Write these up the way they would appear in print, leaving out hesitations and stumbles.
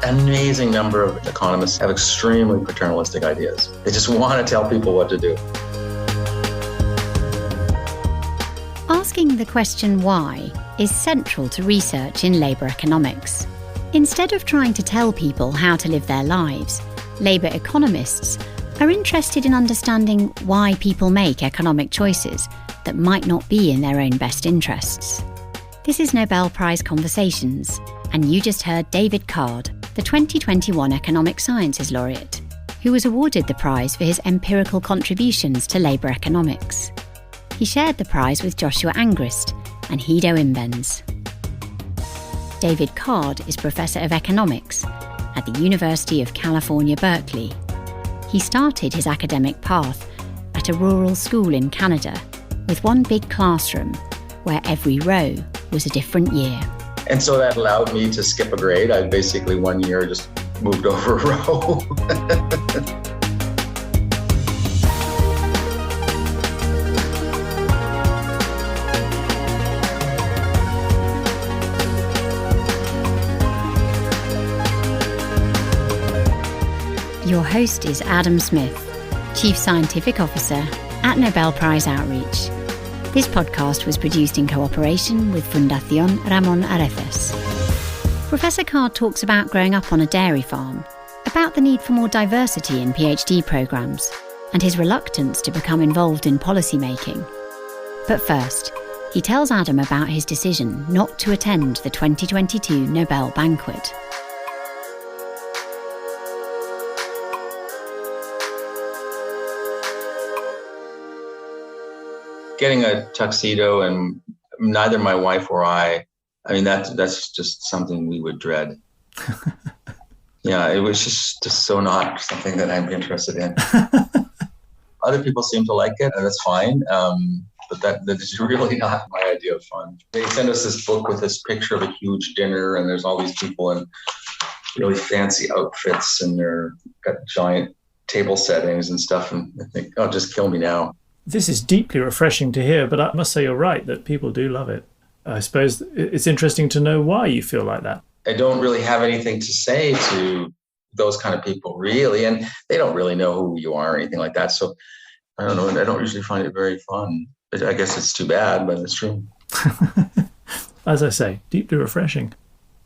An amazing number of economists have extremely paternalistic ideas. They just want to tell people what to do. Asking the question why is central to research in labour economics. Instead of trying to tell people how to live their lives, labour economists are interested in understanding why people make economic choices that might not be in their own best interests. This is Nobel Prize Conversations, and you just heard David Card, the 2021 Economic Sciences Laureate, who was awarded the prize for his empirical contributions to labour economics. He shared the prize with Josuhua Angrist and Guido Imbens. David Card is Professor of Economics at the University of California, Berkeley. He started his academic path at a rural school in Canada with one big classroom where every row was a different year. And so that allowed me to skip a grade. I basically one year just moved over a row. Your host is Adam Smith, Chief Scientific Officer at Nobel Prize Outreach. This podcast was produced in cooperation with Fundación Ramón Areces. Professor Card talks about growing up on a dairy farm, about the need for more diversity in PhD programmes, and his reluctance to become involved in policy making. But first, he tells Adam about his decision not to attend the 2022 Nobel banquet. Getting a tuxedo, and neither my wife or I mean, that's just something we would dread. Yeah, it was just so not something that I'm interested in. Other people seem to like it, and that's fine. But that is really not my idea of fun. They sent us this book with this picture of a huge dinner, and there's all these people in really fancy outfits, and they're got giant table settings and stuff. And I think, oh, just kill me now. This is deeply refreshing to hear, but I must say you're right that people do love it. I suppose it's interesting to know why you feel like that. I don't really have anything to say to those kind of people, really, and they don't really know who you are or anything like that. So I don't know. I don't usually find it very fun. I guess it's too bad, but it's true. As I say, deeply refreshing.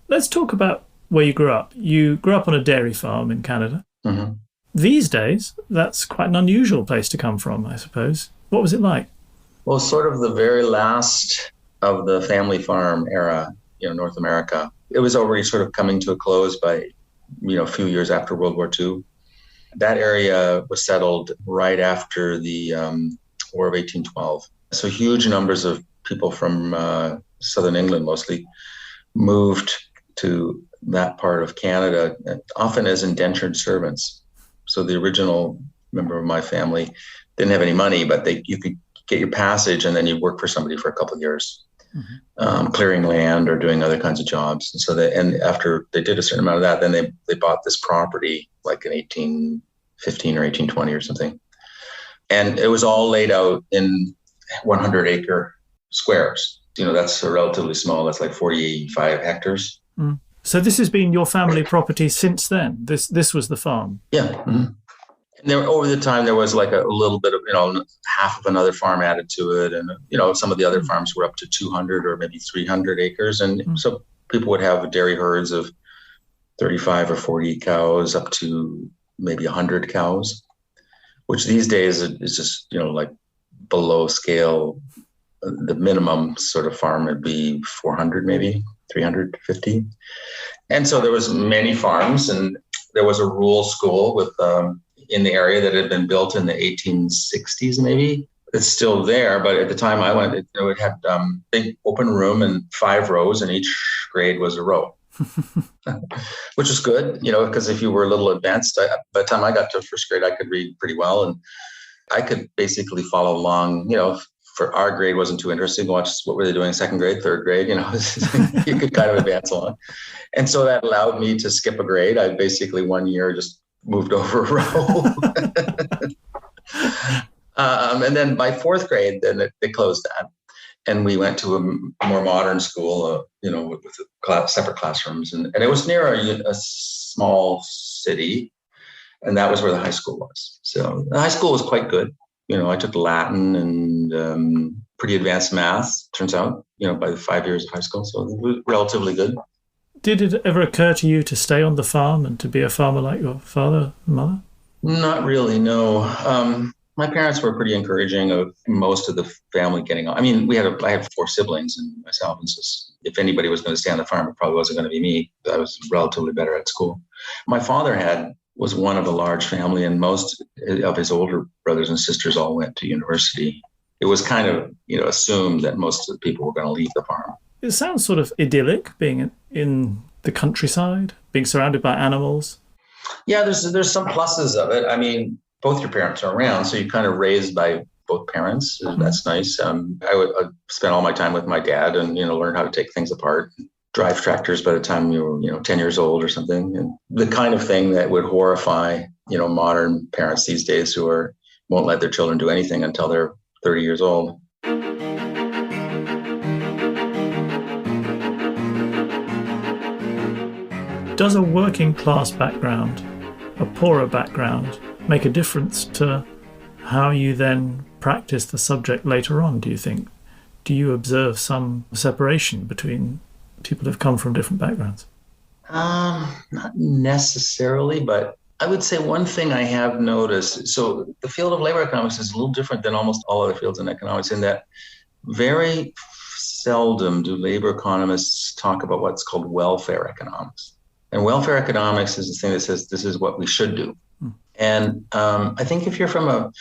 Let's talk about where you grew up. You grew up on a dairy farm in Canada. Mm-hmm. These days, that's quite an unusual place to come from, I suppose. What was it like? Well, sort of the very last of the family farm era, North America. It was already sort of coming to a close by, a few years after World War II. That area was settled right after the War of 1812. So huge numbers of people from southern England mostly moved to that part of Canada, often as indentured servants. So the original member of my family didn't have any money, but you could get your passage and then you'd work for somebody for a couple of years, clearing land or doing other kinds of jobs. And so after they did a certain amount of that, then they bought this property like in 1815 or 1820 or something. And it was all laid out in 100-acre squares. That's relatively small. That's like 45 hectares. Mm. So this has been your family property since then? This was the farm? Yeah. Mm-hmm. And over the time, there was like a little bit of, half of another farm added to it. And, some of the other farms were up to 200 or maybe 300 acres. And so people would have dairy herds of 35 or 40 cows up to maybe 100 cows, which these days is just, like below scale. The minimum sort of farm would be 400, maybe 350. And so there was many farms, and there was a rural school with in the area that had been built in the 1860s, maybe. It's still there, but at the time I went, it had big open room and 5 rows, and each grade was a row, which was good, because if you were a little advanced, by the time I got to first grade, I could read pretty well, and I could basically follow along, for our grade wasn't too interesting. Watch what were they doing second grade, third grade, you could kind of advance along. And so that allowed me to skip a grade. I basically one year just moved over a row. And then by 4th grade, then they closed that. and we went to a more modern school, with separate classrooms, and it was near a small city, and that was where the high school was. So the high school was quite good. I took Latin and pretty advanced math, turns out, by the 5 years of high school. So it was relatively good. Did it ever occur to you to stay on the farm and to be a farmer like your father and mother? Not really, no. My parents were pretty encouraging of most of the family getting on. I mean, I had 4 siblings and myself, and so if anybody was going to stay on the farm, it probably wasn't going to be me. I was relatively better at school. My father was one of a large family, and most of his older brothers and sisters all went to university. It was kind of, assumed that most of the people were going to leave the farm. It sounds sort of idyllic, being in the countryside, being surrounded by animals. Yeah, there's some pluses of it. I mean, both your parents are around, so you're kind of raised by both parents. Mm-hmm. That's nice. I would spend all my time with my dad and, learn how to take things apart, drive tractors by the time you were, 10 years old or something. And the kind of thing that would horrify, modern parents these days who won't let their children do anything until they're 30 years old. Does a working class background, a poorer background, make a difference to how you then practice the subject later on, do you think? Do you observe some separation between people who've come from different backgrounds? Not necessarily, but I would say one thing I have noticed, so the field of labor economics is a little different than almost all other fields in economics in that very seldom do labor economists talk about what's called welfare economics. And welfare economics is the thing that says this is what we should do. And I think if you're from a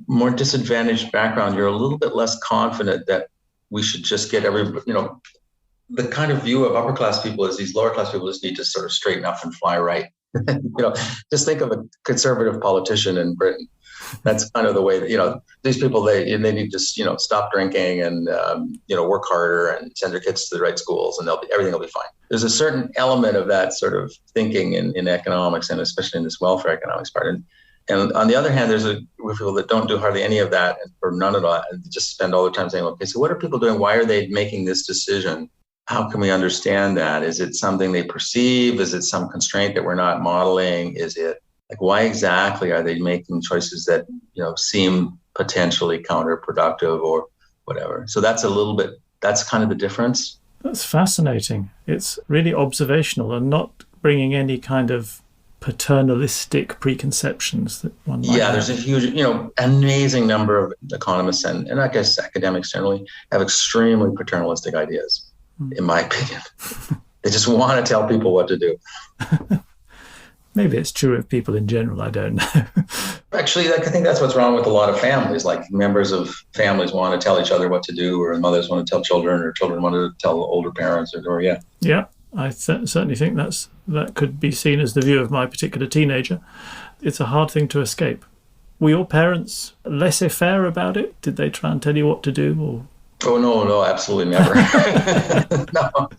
more disadvantaged background, you're a little bit less confident that we should just get the kind of view of upper class people is these lower class people just need to sort of straighten up and fly right. Just think of a conservative politician in Britain. That's kind of the way that, these people, they need to just, stop drinking and, work harder and send their kids to the right schools and everything will be fine. There's a certain element of that sort of thinking in economics and especially in this welfare economics part. And on the other hand, there's people that don't do hardly any of that or none of that and just spend all their time saying, okay, so what are people doing? Why are they making this decision? How can we understand that? Is it something they perceive? Is it some constraint that we're not modeling? Is it why exactly are they making choices that, seem potentially counterproductive or whatever? So that's kind of the difference. That's fascinating. It's really observational and not bringing any kind of paternalistic preconceptions that one might have. There's a huge, amazing number of economists and I guess academics generally have extremely paternalistic ideas, in my opinion. They just want to tell people what to do. Maybe it's true of people in general, I don't know. Actually, I think that's what's wrong with a lot of families. Like members of families want to tell each other what to do, or mothers want to tell children, or children want to tell older parents, Yeah, I certainly think that could be seen as the view of my particular teenager. It's a hard thing to escape. Were your parents laissez-faire about it? Did they try and tell you what to do? Or? Oh, no, absolutely never. No.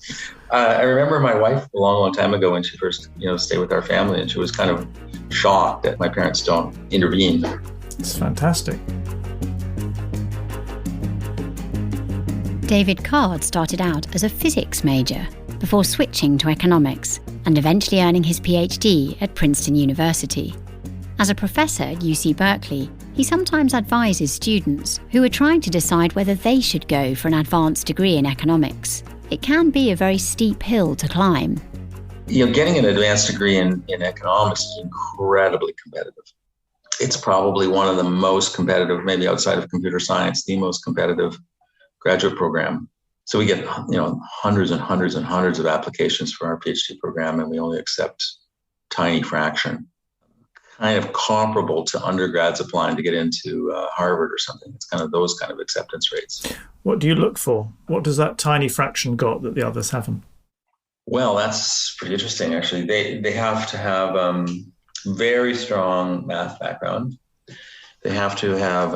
I remember my wife a long, long time ago when she first, stayed with our family, and she was kind of shocked that my parents don't intervene. It's fantastic. David Card started out as a physics major before switching to economics and eventually earning his PhD at Princeton University. As a professor at UC Berkeley, he sometimes advises students who are trying to decide whether they should go for an advanced degree in economics. It can be a very steep hill to climb. Getting an advanced degree in economics is incredibly competitive. It's probably one of the most competitive, maybe outside of computer science, the most competitive graduate program. So we get, hundreds and hundreds and hundreds of applications for our PhD program, and we only accept a tiny fraction. Kind of comparable to undergrads applying to get into Harvard or something. It's kind of those kind of acceptance rates. What do you look for? What does that tiny fraction got that the others haven't? Well, that's pretty interesting, actually. They have to have very strong math background. They have to have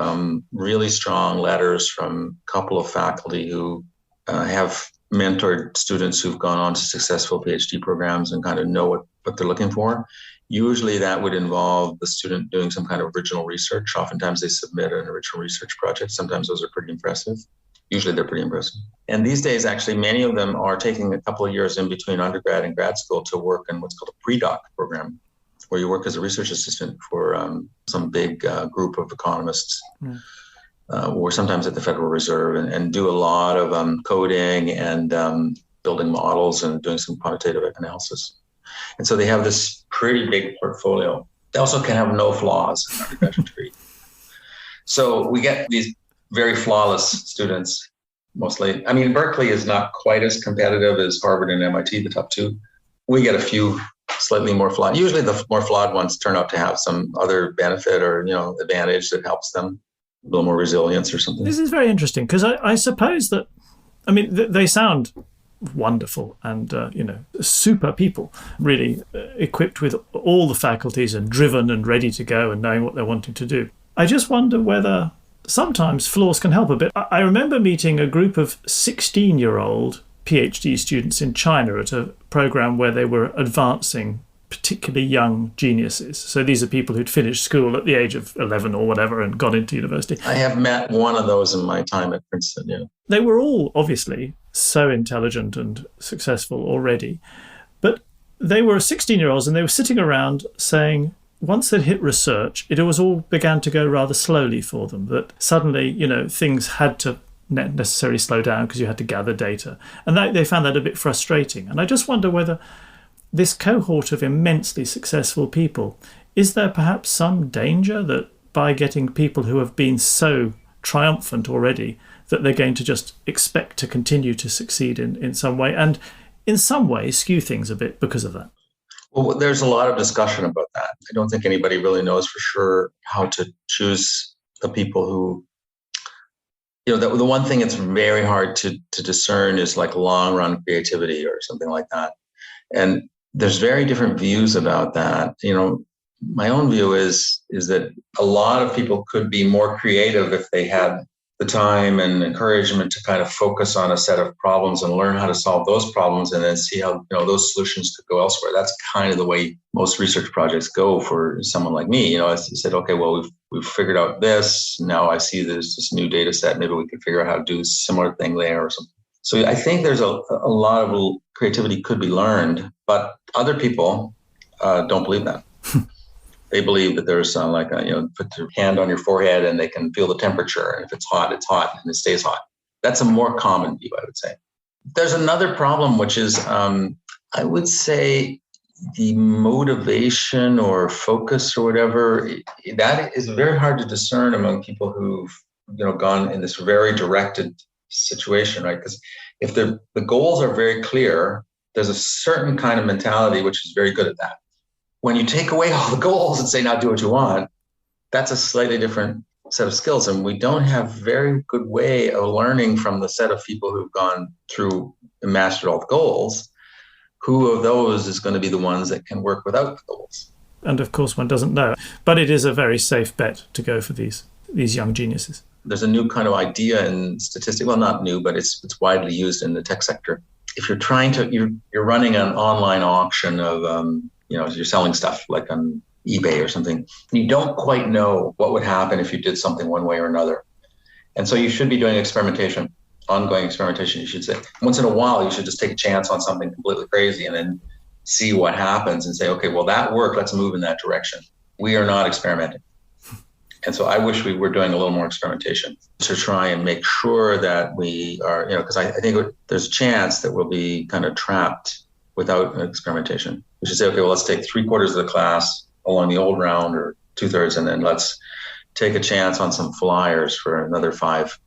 really strong letters from a couple of faculty who have mentored students who've gone on to successful PhD programs and kind of know what they're looking for. Usually that would involve the student doing some kind of original research. Oftentimes they submit an original research project. Sometimes those are pretty impressive. Usually they're pretty impressive. And these days, actually, many of them are taking a couple of years in between undergrad and grad school to work in what's called a pre-doc program, where you work as a research assistant for some big group of economists, or sometimes at the Federal Reserve, and do a lot of coding and building models and doing some quantitative analysis. And so they have this pretty big portfolio. They also can have no flaws in an undergraduate degree. So we get these very flawless students, mostly. I mean, Berkeley is not quite as competitive as Harvard and MIT, the top two. We get a few slightly more flawed. Usually the more flawed ones turn out to have some other benefit or, advantage that helps them, a little more resilience or something. This is very interesting because I suppose that, I mean, they sound wonderful and, super people, really equipped with all the faculties and driven and ready to go and knowing what they're wanting to do. I just wonder whether sometimes flaws can help a bit. I remember meeting a group of 16-year-old PhD students in China at a program where they were advancing particularly young geniuses. So these are people who'd finished school at the age of 11 or whatever and gone into university. I have met one of those in my time at Princeton, yeah. They were all obviously so intelligent and successful already. But they were 16-year-olds and they were sitting around saying, once they'd hit research, it always all began to go rather slowly for them, that suddenly, things had to necessarily slow down because you had to gather data. And they found that a bit frustrating. And I just wonder whether this cohort of immensely successful people, is there perhaps some danger that by getting people who have been so triumphant already, that they're going to just expect to continue to succeed in some way and in some way skew things a bit because of that? Well, there's a lot of discussion about that. I don't think anybody really knows for sure how to choose the people who, the one thing that's very hard to discern is like long run creativity or something like that. And there's very different views about that. My own view is that a lot of people could be more creative if they had the time and encouragement to kind of focus on a set of problems and learn how to solve those problems and then see how those solutions could go elsewhere. That's kind of the way most research projects go for someone like me. I said, okay, well, we've figured out this. Now I see there's this new data set. Maybe we could figure out how to do a similar thing there or something. So I think there's a lot of creativity could be learned, but other people don't believe that. They believe that there's put your hand on your forehead and they can feel the temperature. And if it's hot, and it stays hot. That's a more common view, I would say. There's another problem, which is, I would say the motivation or focus or whatever, that is very hard to discern among people who've, gone in this very directed situation, right? Because if the goals are very clear, there's a certain kind of mentality which is very good at that. When you take away all the goals and say, now do what you want, that's a slightly different set of skills. And we don't have very good way of learning from the set of people who've gone through and mastered all the goals. Who of those is going to be the ones that can work without the goals? And of course, one doesn't know. But it is a very safe bet to go for these young geniuses. There's a new kind of idea in statistics. Well, not new, but it's widely used in the tech sector. If you're you're running an online auction of, you're selling stuff like on eBay or something, you don't quite know what would happen if you did something one way or another. And so you should be doing experimentation, ongoing experimentation, you should say. Once in a while, you should just take a chance on something completely crazy and then see what happens and say, okay, well, that worked. Let's move in that direction. We are not experimenting. And so I wish we were doing a little more experimentation to try and make sure that we are, because I think there's a chance that we'll be kind of trapped without experimentation. We should say, okay, well, let's take 3/4 of the class along the old round or 2/3, and then let's take a chance on some flyers for another 5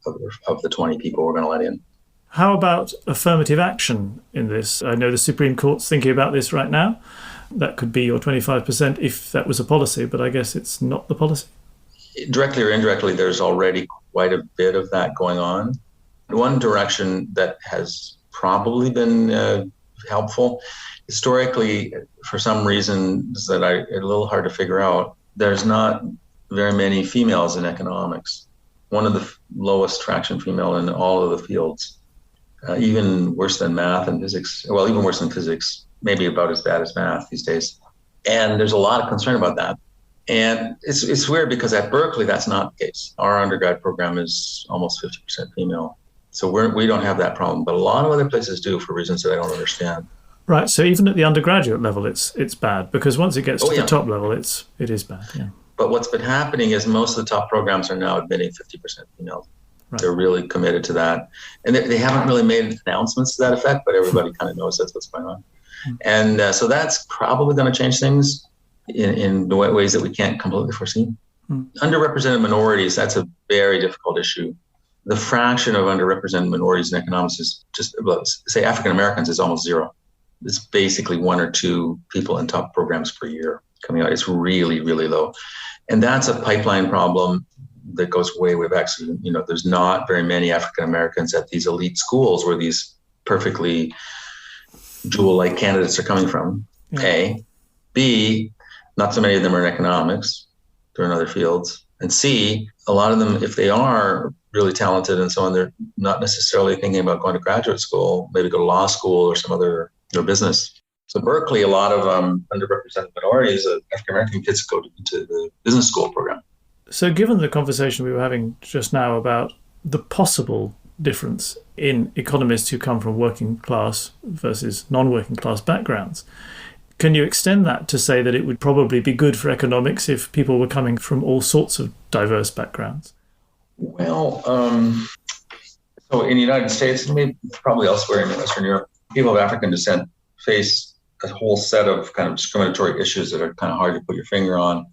of the 20 people we're going to let in. How about affirmative action in this? I know the Supreme Court's thinking about this right now. That could be your 25% if that was a policy, but I guess it's not the policy. Directly or indirectly, there's already quite a bit of that going on. One direction that has probably been helpful, historically, for some reasons that are a little hard to figure out, there's not very many females in economics. One of the lowest traction female in all of the fields, even worse than math and physics. Well, even worse than physics, maybe about as bad as math these days. And there's a lot of concern about that. And it's weird because at Berkeley, that's not the case. Our undergrad program is almost 50% female. So we don't have that problem, but a lot of other places do for reasons that I don't understand. Right. So even at the undergraduate level, it's bad, because once it gets to the top level, it is bad. Yeah. But what's been happening is most of the top programs are now admitting 50% females. Right. They're really committed to that. And they haven't really made announcements to that effect, but everybody kind of knows that's what's going on. And so that's probably going to change things in the ways that we can't completely foresee. Underrepresented minorities, that's a very difficult issue. The fraction of underrepresented minorities in economics is just, say African Americans is almost zero. It's basically 1 or 2 people in top programs per year coming out. It's really, really low. And that's a pipeline problem that goes way, way back. So, there's not very many African Americans at these elite schools where these perfectly jewel-like candidates are coming from, A. B, not so many of them are in economics. They're in other fields. And C, a lot of them, if they are really talented and so on, they're not necessarily thinking about going to graduate school, maybe go to law school or some other business. So Berkeley, a lot of underrepresented minorities, African-American kids go into the business school program. So given the conversation we were having just now about the possible difference in economists who come from working class versus non-working class backgrounds, can you extend that to say that it would probably be good for economics if people were coming from all sorts of diverse backgrounds? Well, so in the United States, and maybe probably elsewhere in Western Europe, people of African descent face a whole set of kind of discriminatory issues that are kind of hard to put your finger on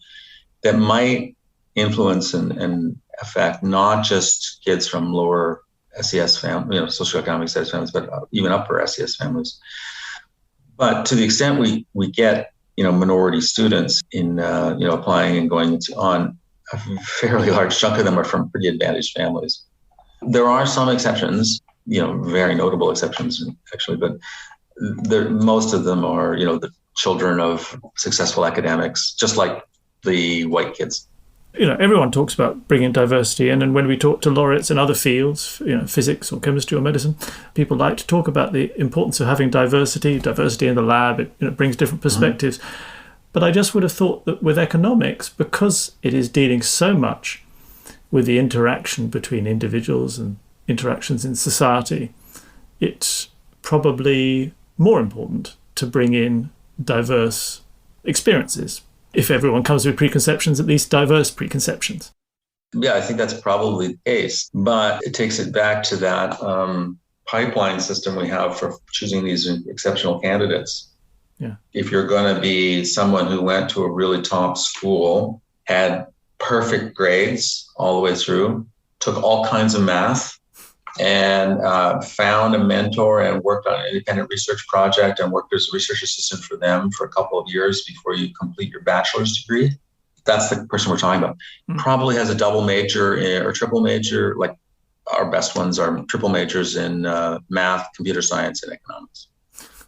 that might influence and affect not just kids from lower SES families, socioeconomic status families, but even upper SES families. But to the extent we get, minority students in, applying and going on, a fairly large chunk of them are from pretty advantaged families. There are some exceptions, very notable exceptions actually, but most of them are, the children of successful academics, just like the white kids. Everyone talks about bringing diversity in, and when we talk to laureates in other fields, physics or chemistry or medicine, people like to talk about the importance of having diversity in the lab. It brings different perspectives. But I just would have thought that with economics, because it is dealing so much with the interaction between individuals and interactions in society, it's probably more important to bring in diverse experiences. If everyone comes with preconceptions, at least diverse preconceptions. Yeah, I think that's probably the case. But it takes it back to that pipeline system we have for choosing these exceptional candidates. Yeah. If you're going to be someone who went to a really top school, had perfect grades all the way through, took all kinds of math, and found a mentor and worked on an independent research project and worked as a research assistant for them for a couple of years before you complete your bachelor's degree. That's the person we're talking about. Probably has a double major or triple major, like our best ones are triple majors in math, computer science, and economics.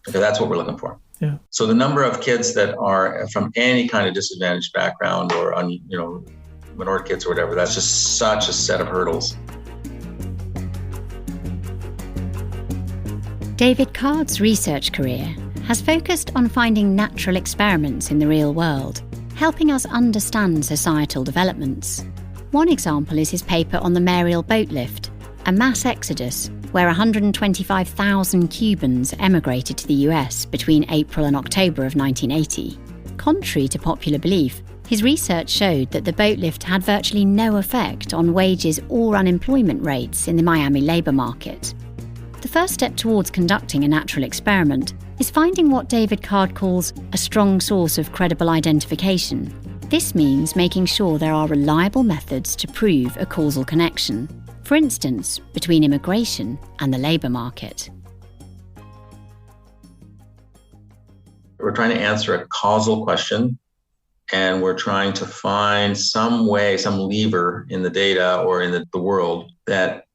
Okay, that's what we're looking for. Yeah. So the number of kids that are from any kind of disadvantaged background or minority kids or whatever, that's just such a set of hurdles. David Card's research career has focused on finding natural experiments in the real world, helping us understand societal developments. One example is his paper on the Mariel boat lift, a mass exodus where 125,000 Cubans emigrated to the US between April and October of 1980. Contrary to popular belief, his research showed that the boat lift had virtually no effect on wages or unemployment rates in the Miami labour market. The first step towards conducting a natural experiment is finding what David Card calls a strong source of credible identification. This means making sure there are reliable methods to prove a causal connection, for instance, between immigration and the labour market. We're trying to answer a causal question, and we're trying to find some way, some lever in the data or in the world that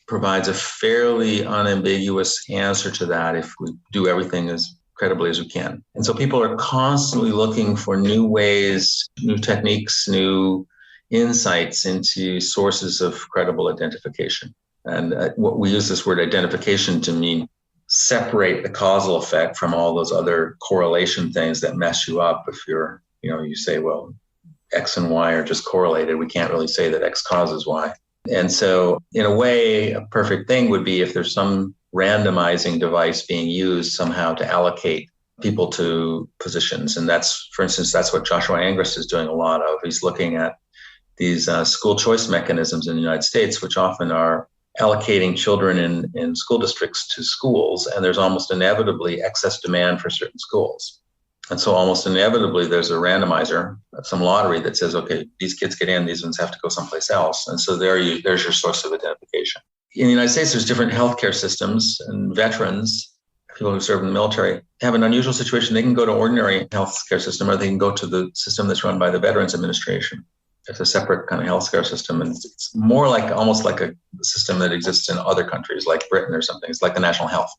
provides a fairly unambiguous answer to that if we do everything as credibly as we can. And so people are constantly looking for new ways, new techniques, new insights into sources of credible identification. And what we use this word identification to mean separate the causal effect from all those other correlation things that mess you up. If you say, well, X and Y are just correlated, we can't really say that X causes Y. And so in a way, a perfect thing would be if there's some randomizing device being used somehow to allocate people to positions. And that's, for instance, that's what Josuhua Angrist is doing a lot of. He's looking at these school choice mechanisms in the United States, which often are allocating children in school districts to schools, and there's almost inevitably excess demand for certain schools. And so almost inevitably there's a randomizer, some lottery that says, okay, these kids get in, these ones have to go someplace else. And so there's your source of identification. In the United States, there's different healthcare systems, and veterans, people who serve in the military, have an unusual situation. They can go to ordinary healthcare system, or they can go to the system that's run by the Veterans Administration. It's a separate kind of healthcare system, and it's more like almost like a system that exists in other countries like Britain or something. It's like the national health.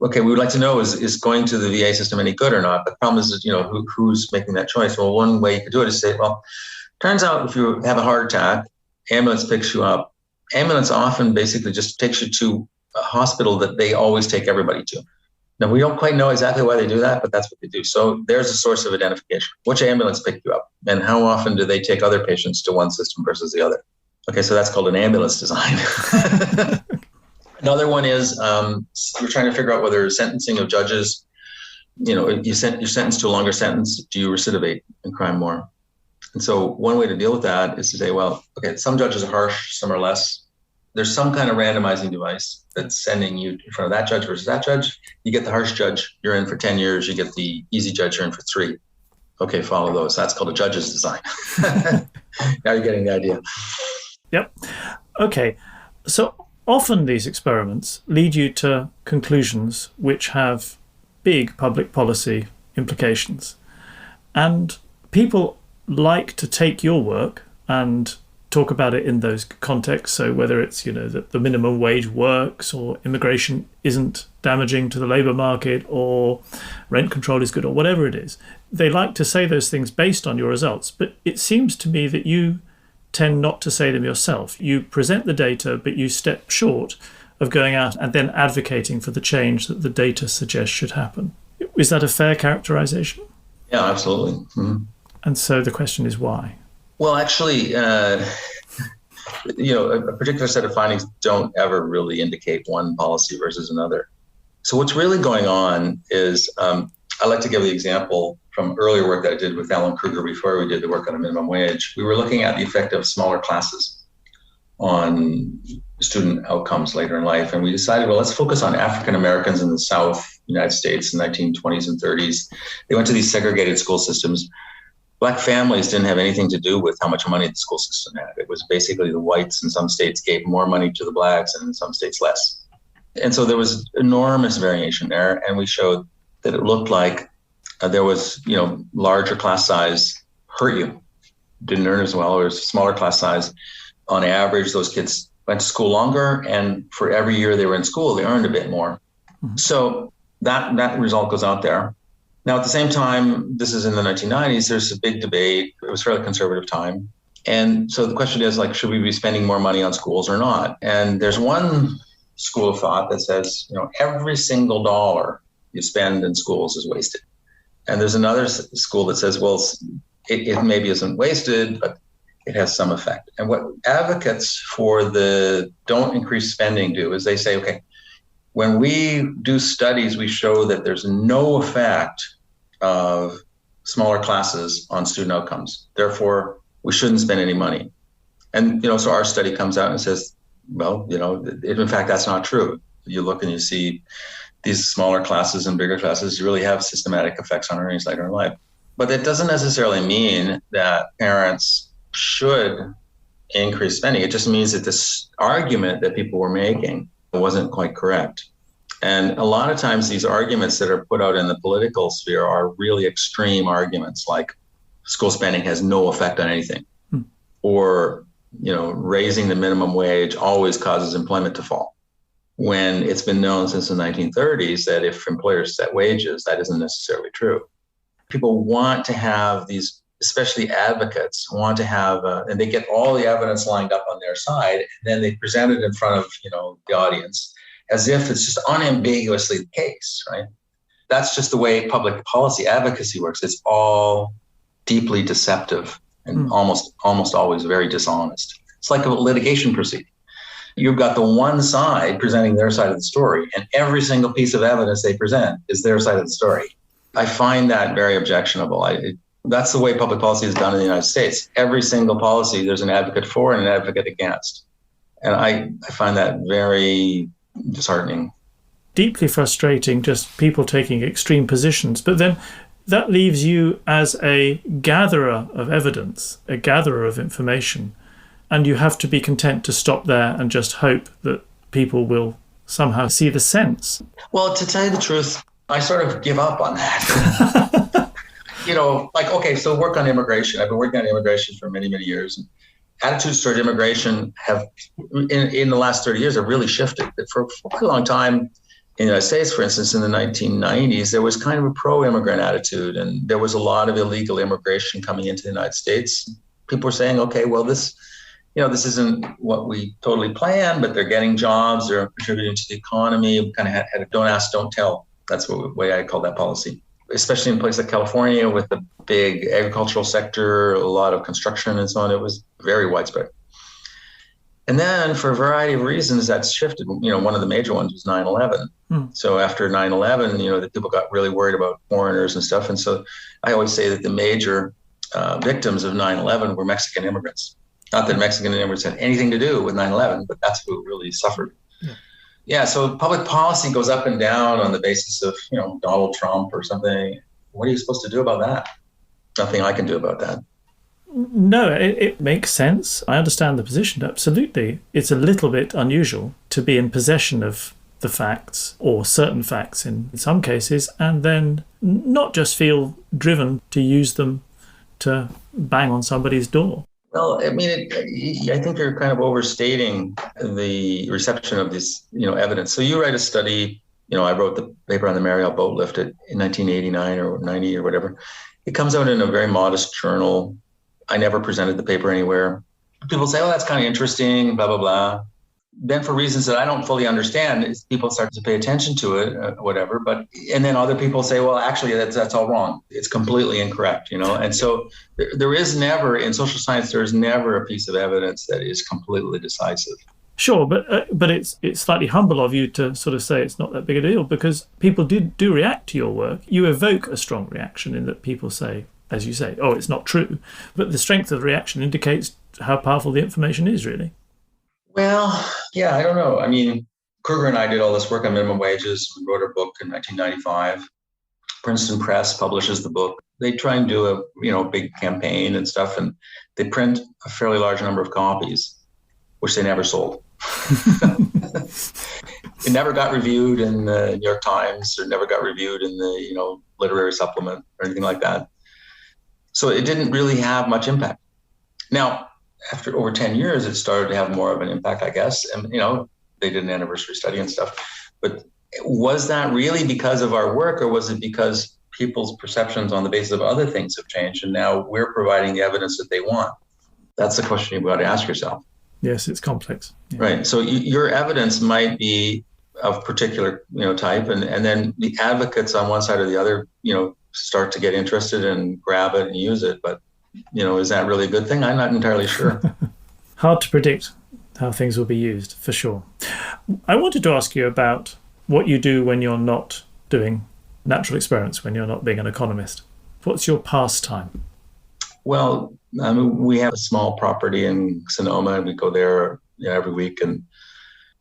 Okay, we would like to know, is going to the VA system any good or not? But the problem is, who's making that choice? Well, one way you could do it is say, well, turns out if you have a heart attack, ambulance picks you up. Ambulance often basically just takes you to a hospital that they always take everybody to. Now, we don't quite know exactly why they do that, but that's what they do. So there's a source of identification. Which ambulance picked you up? And how often do they take other patients to one system versus the other? Okay, so that's called an ambulance design. Another one is we're trying to figure out whether sentencing of judges, you're sentenced to a longer sentence, do you recidivate and crime more? And so one way to deal with that is to say, well, okay, some judges are harsh, some are less. There's some kind of randomizing device that's sending you in front of that judge versus that judge. You get the harsh judge, you're in for 10 years. You get the easy judge, you're in for 3. Okay, follow those. That's called a judge's design. Now you're getting the idea. Yep. Okay. So often these experiments lead you to conclusions which have big public policy implications. And people like to take your work and talk about it in those contexts. So whether it's, that the minimum wage works, or immigration isn't damaging to the labour market, or rent control is good, or whatever it is, they like to say those things based on your results. But it seems to me that you tend not to say them yourself. You present the data, but you step short of going out and then advocating for the change that the data suggests should happen. Is that a fair characterization? Yeah, absolutely. Mm-hmm. And so the question is why? Well, actually, a particular set of findings don't ever really indicate one policy versus another. So what's really going on is, I like to give the example from earlier work that I did with Alan Kruger before we did the work on the minimum wage. We were looking at the effect of smaller classes on student outcomes later in life. And we decided, well, let's focus on African Americans in the South United States in the 1920s and 30s. They went to these segregated school systems. Black families didn't have anything to do with how much money the school system had. It was basically the whites in some states gave more money to the blacks and in some states less. And so there was enormous variation there. And we showed that it looked like there was, larger class size hurt you, didn't earn as well, or smaller class size. On average, those kids went to school longer, and for every year they were in school, they earned a bit more. Mm-hmm. So that result goes out there. Now, at the same time, this is in the 1990s, there's a big debate. It was a fairly conservative time. And so the question is, should we be spending more money on schools or not? And there's one school of thought that says, every single dollar you spend in schools is wasted. And there's another school that says, well, it maybe isn't wasted, but it has some effect. And what advocates for the don't increase spending do is they say, okay, when we do studies, we show that there's no effect of smaller classes on student outcomes. Therefore, we shouldn't spend any money. And, so our study comes out and says, well, in fact, that's not true. You look and you see these smaller classes and bigger classes really have systematic effects on earnings later in life. But that doesn't necessarily mean that parents should increase spending. It just means that this argument that people were making wasn't quite correct. And a lot of times these arguments that are put out in the political sphere are really extreme arguments, like school spending has no effect on anything, or, raising the minimum wage always causes employment to fall. When it's been known since the 1930s that if employers set wages, that isn't necessarily true. People want to have these, especially advocates, want to have, and they get all the evidence lined up on their side, and then they present it in front of, the audience as if it's just unambiguously the case, right? That's just the way public policy advocacy works. It's all deeply deceptive and almost always very dishonest. It's like a litigation proceeding. You've got the one side presenting their side of the story, and every single piece of evidence they present is their side of the story. I find that very objectionable. That's the way public policy is done in the United States. Every single policy, there's an advocate for and an advocate against. And I find that very disheartening. Deeply frustrating, just people taking extreme positions. But then that leaves you as a gatherer of evidence, a gatherer of information, and you have to be content to stop there and just hope that people will somehow see the sense. Well, to tell you the truth, I sort of give up on that. So work on immigration. I've been working on immigration for many, many years. And attitudes toward immigration have, in the last 30 years, have really shifted. For quite a long time in the United States, for instance, in the 1990s, there was kind of a pro-immigrant attitude, and there was a lot of illegal immigration coming into the United States. People were saying, okay, well, this isn't what we totally planned, but they're getting jobs, they're contributing to the economy. We kind of had a don't ask, don't tell. That's the way I call that policy, especially in places like California with the big agricultural sector, a lot of construction and so on. It was very widespread. And then for a variety of reasons, that's shifted. One of the major ones was 9/11. So after 9/11, the people got really worried about foreigners and stuff. And so I always say that the major victims of 9/11 were Mexican immigrants. Not that Mexican immigrants had anything to do with 9/11, but that's who really suffered. Yeah, so public policy goes up and down on the basis of, Donald Trump or something. What are you supposed to do about that? Nothing I can do about that. No, it makes sense. I understand the position, absolutely. It's a little bit unusual to be in possession of the facts, or certain facts in some cases, and then not just feel driven to use them to bang on somebody's door. Well, I think you're kind of overstating the reception of this, evidence. So you write a study, I wrote the paper on the Mariel boat lift in 1989 or 90 or whatever. It comes out in a very modest journal. I never presented the paper anywhere. People say, oh, that's kind of interesting, blah, blah, blah. Then for reasons that I don't fully understand, people start to pay attention to it, whatever. And then other people say, well, actually, that's all wrong. It's completely incorrect, And so there is never, in social science, there is never a piece of evidence that is completely decisive. Sure, but it's slightly humble of you to sort of say it's not that big a deal, because people do react to your work. You evoke a strong reaction in that people say, as you say, oh, it's not true. But the strength of the reaction indicates how powerful the information is, really. Well, yeah, I don't know. Kruger and I did all this work on minimum wages. We wrote a book in 1995. Princeton Press publishes the book. They try and do a big campaign and stuff, and they print a fairly large number of copies, which they never sold. It never got reviewed in the New York Times, or never got reviewed in the literary supplement or anything like that. So it didn't really have much impact. Now, after over 10 years, it started to have more of an impact, I guess. And, they did an anniversary study and stuff. But was that really because of our work, or was it because people's perceptions on the basis of other things have changed, and now we're providing the evidence that they want? That's the question you've got to ask yourself. Yes, it's complex. Yeah. Right. So your evidence might be of particular, type, and then the advocates on one side or the other, start to get interested and grab it and use it. But is that really a good thing? I'm not entirely sure. Hard to predict how things will be used, for sure. I wanted to ask you about what you do when you're not doing natural experiments, when you're not being an economist. What's your pastime? Well, we have a small property in Sonoma, and we go there every week, and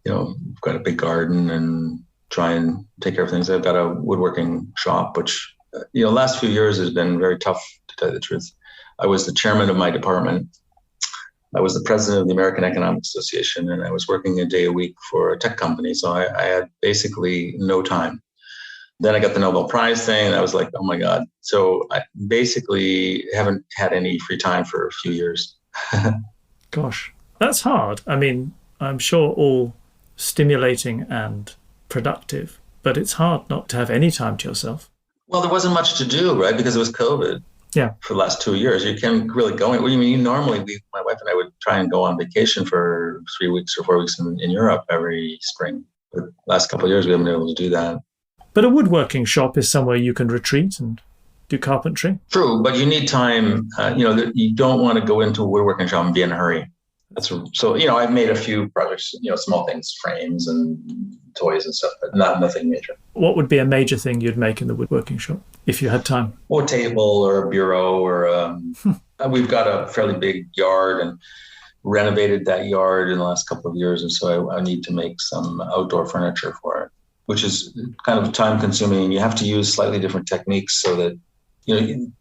we've got a big garden and try and take care of things. I've got a woodworking shop, which the last few years has been very tough, to tell you the truth. I was the chairman of my department. I was the president of the American Economic Association, and I was working a day a week for a tech company. So I had basically no time. Then I got the Nobel Prize thing, and I was like, oh my God. So I basically haven't had any free time for a few years. Gosh, that's hard. I'm sure all stimulating and productive, but it's hard not to have any time to yourself. Well, there wasn't much to do, right? Because it was COVID. Yeah. For the last 2 years. You can't really go in. What do you mean? Normally, my wife and I would try and go on vacation for 3 weeks or 4 weeks in Europe every spring. But the last couple of years, we haven't been able to do that. But a woodworking shop is somewhere you can retreat and do carpentry. True, but you need time. You don't want to go into a woodworking shop and be in a hurry. So, I've made a few projects, small things, frames and toys and stuff, but nothing major. What would be a major thing you'd make in the woodworking shop if you had time? Or a table or a bureau or we've got a fairly big yard and renovated that yard in the last couple of years. And so I need to make some outdoor furniture for it, which is kind of time consuming. You have to use slightly different techniques so that,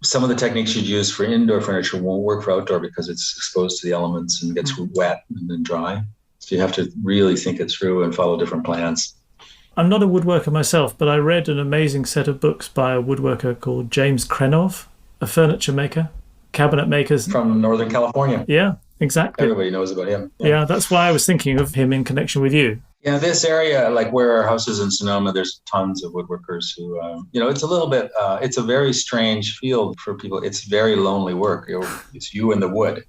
some of the techniques you'd use for indoor furniture won't work for outdoor because it's exposed to the elements and gets wet and then dry. So you have to really think it through and follow different plans. I'm not a woodworker myself, but I read an amazing set of books by a woodworker called James Krenov, a furniture maker, cabinet makers. From Northern California. Yeah, exactly. Everybody knows about him. Yeah, that's why I was thinking of him in connection with you. Yeah, this area, like where our house is in Sonoma, there's tons of woodworkers who, it's a little bit, it's a very strange field for people. It's very lonely work. It's you and the wood.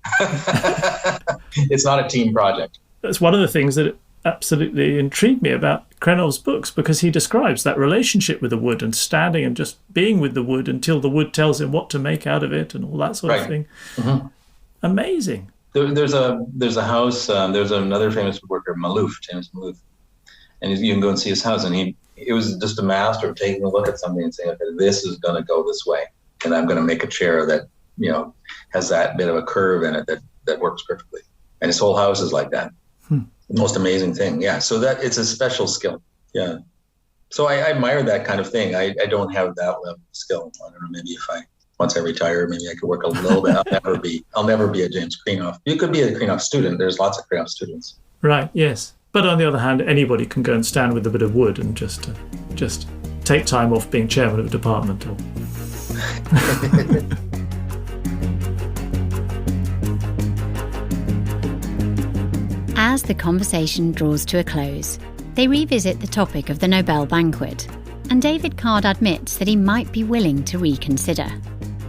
It's not a team project. That's one of the things that absolutely intrigued me about Krenov's books, because he describes that relationship with the wood and standing and just being with the wood until the wood tells him what to make out of it and all that sort of thing. Mm-hmm. Amazing. There's a house. There's another famous woodworker, James Malouf, and you can go and see his house. And he was just a master of taking a look at something and saying, okay, this is going to go this way, and I'm going to make a chair that has that bit of a curve in it that works perfectly. And his whole house is like that. The most amazing thing. Yeah. So that it's a special skill. Yeah. So I admire that kind of thing. I don't have that level of skill. I don't know. Maybe once I retire, maybe I could work a little bit. I'll never be a James Krenov. You could be a Krenov student. There's lots of Krenov students. Right. Yes. But on the other hand, anybody can go and stand with a bit of wood and just take time off being chairman of a department. As the conversation draws to a close, they revisit the topic of the Nobel banquet, and David Card admits that he might be willing to reconsider.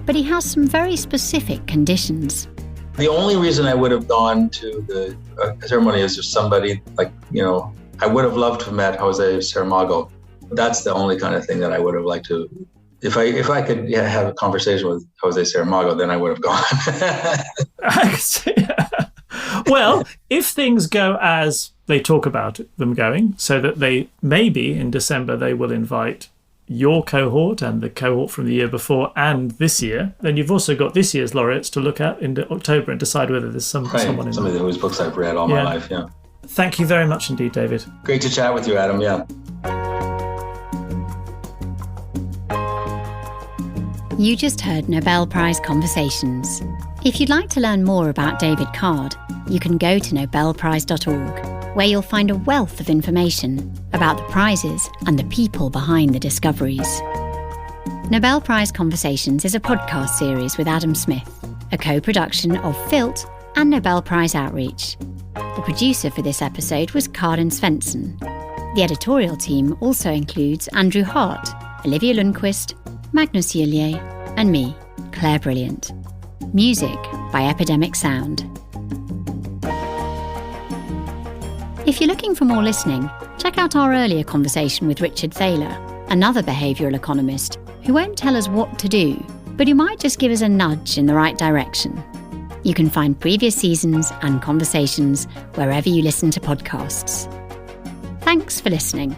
But he has some very specific conditions. The only reason I would have gone to the ceremony is just somebody I would have loved to have met Jose Saramago. That's the only kind of thing that I would have liked to. If I could have a conversation with Jose Saramago, then I would have gone. Well, if things go as they talk about them going, so that they maybe in December they will invite your cohort and the cohort from the year before and this year, then you've also got this year's laureates to look at in October and decide whether there's someone in some of whose books I've read all my life. Yeah. Thank you very much indeed, David. Great to chat with you, Adam. Yeah. You just heard Nobel Prize Conversations. If you'd like to learn more about David Card, you can go to nobelprize.org, where you'll find a wealth of information about the prizes and the people behind the discoveries. Nobel Prize Conversations is a podcast series with Adam Smith, a co-production of Filt and Nobel Prize Outreach. The producer for this episode was Karin Svensson. The editorial team also includes Andrew Hart, Olivia Lundquist, Magnus Yilje, and me, Claire Brilliant. Music by Epidemic Sound. If you're looking for more listening, check out our earlier conversation with Richard Thaler, another behavioural economist who won't tell us what to do, but who might just give us a nudge in the right direction. You can find previous seasons and conversations wherever you listen to podcasts. Thanks for listening.